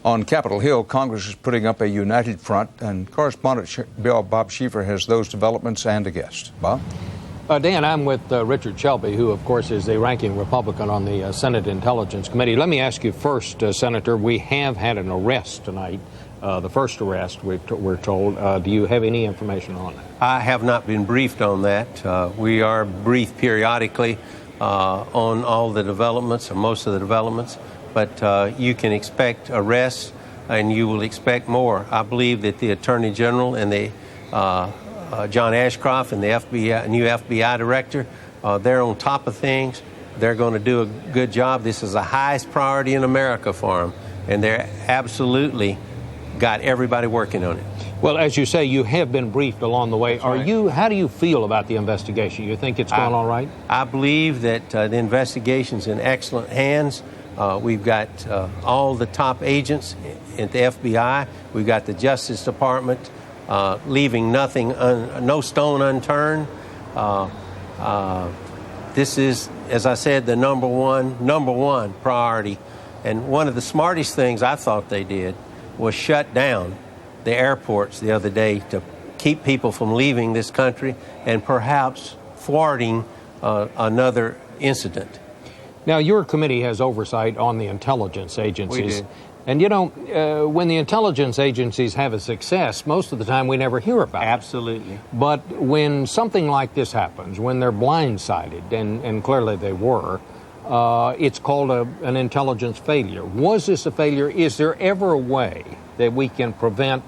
On Capitol Hill, Congress is putting up a united front, and correspondent Bob Schieffer has those developments and a guest. Bob? Dan, I'm with Richard Shelby, who, of course, is the ranking Republican on the Senate Intelligence Committee. Let me ask you first, Senator, we have had an arrest tonight, the first arrest, we're told. Do you have any information on it? I have not been briefed on that. We are briefed periodically on all the developments, or most of the developments, but you can expect arrests, and you will expect more. I believe that the Attorney General and the John Ashcroft and the new FBI director, they're on top of things. They're going to do a good job. This is the highest priority in America for them, and they're absolutely got everybody working on it. Well, as you say, you have been briefed along the way. How do you feel about the investigation? You think it's going all right? I believe that the investigation's in excellent hands. We've got all the top agents at the FBI. We've got the Justice Department leaving no stone unturned. This is, as I said, the number one priority. And one of the smartest things I thought they did was shut down the airports the other day to keep people from leaving this country and perhaps thwarting another incident. Now, your committee has oversight on the intelligence agencies. We do. And, you know, when the intelligence agencies have a success, most of the time we never hear about it. Absolutely. But when something like this happens, when they're blindsided, and clearly they were, it's called an intelligence failure. Was this a failure? Is there ever a way that we can prevent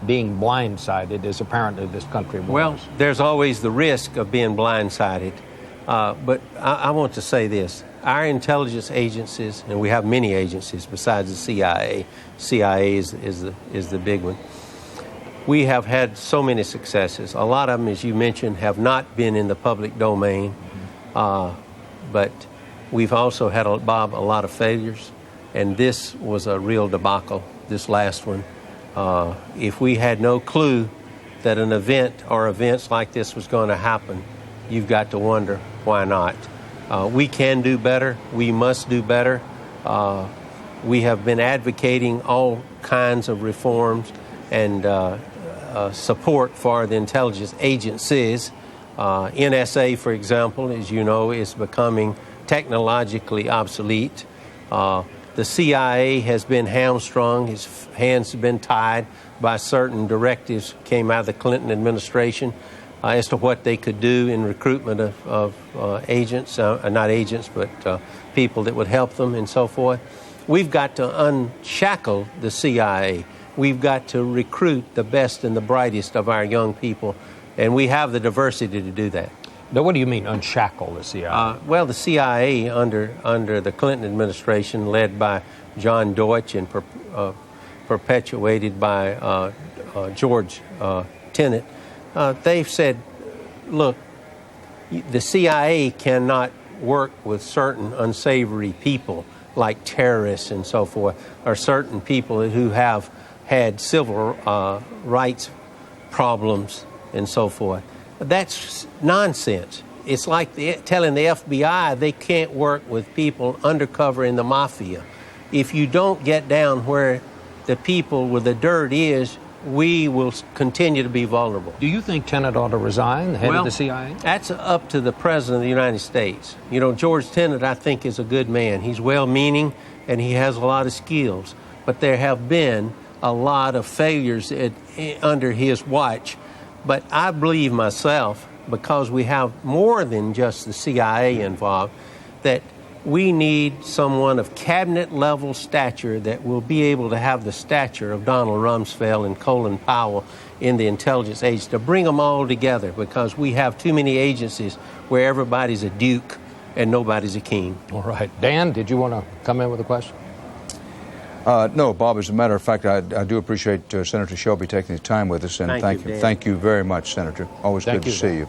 being blindsided, as apparently this country was? Well, there's always the risk of being blindsided. But I want to say this. Our intelligence agencies, and we have many agencies besides the CIA. CIA is the big one. We have had so many successes. A lot of them, as you mentioned, have not been in the public domain. But we've also had, Bob, a lot of failures. And this was a real debacle, this last one. If we had no clue that an event or events like this was going to happen, you've got to wonder why not. We can do better. We must do better. We have been advocating all kinds of reforms and support for the intelligence agencies. NSA, for example, as you know, is becoming technologically obsolete. The CIA has been hamstrung. His hands have been tied by certain directives came out of the Clinton administration as to what they could do in recruitment of agents, not agents, but people that would help them and so forth. We've got to unshackle the CIA. We've got to recruit the best and the brightest of our young people, and we have the diversity to do that. Now, what do you mean, unshackle the CIA? Well, the CIA under the Clinton administration, led by John Deutsch and perpetuated by George Tenet, they've said, look, the CIA cannot work with certain unsavory people like terrorists and so forth, or certain people who have had civil rights problems and so forth. That's nonsense. It's like telling the FBI they can't work with people undercover in the mafia. If you don't get down where the people with the dirt is, we will continue to be vulnerable. Do you think Tenet ought to resign, the head of the CIA? That's up to the President of the United States. You know, George Tenet, I think, is a good man. He's well-meaning, and he has a lot of skills. But there have been a lot of failures under his watch. But I believe myself, because we have more than just the CIA involved, that we need someone of cabinet-level stature that will be able to have the stature of Donald Rumsfeld and Colin Powell in the intelligence agency, to bring them all together, because we have too many agencies where everybody's a duke and nobody's a king. All right. Dan, did you want to come in with a question? No, Bob, as a matter of fact, I do appreciate Senator Shelby taking the time with us, and thank you very much, Senator. Always good to see you.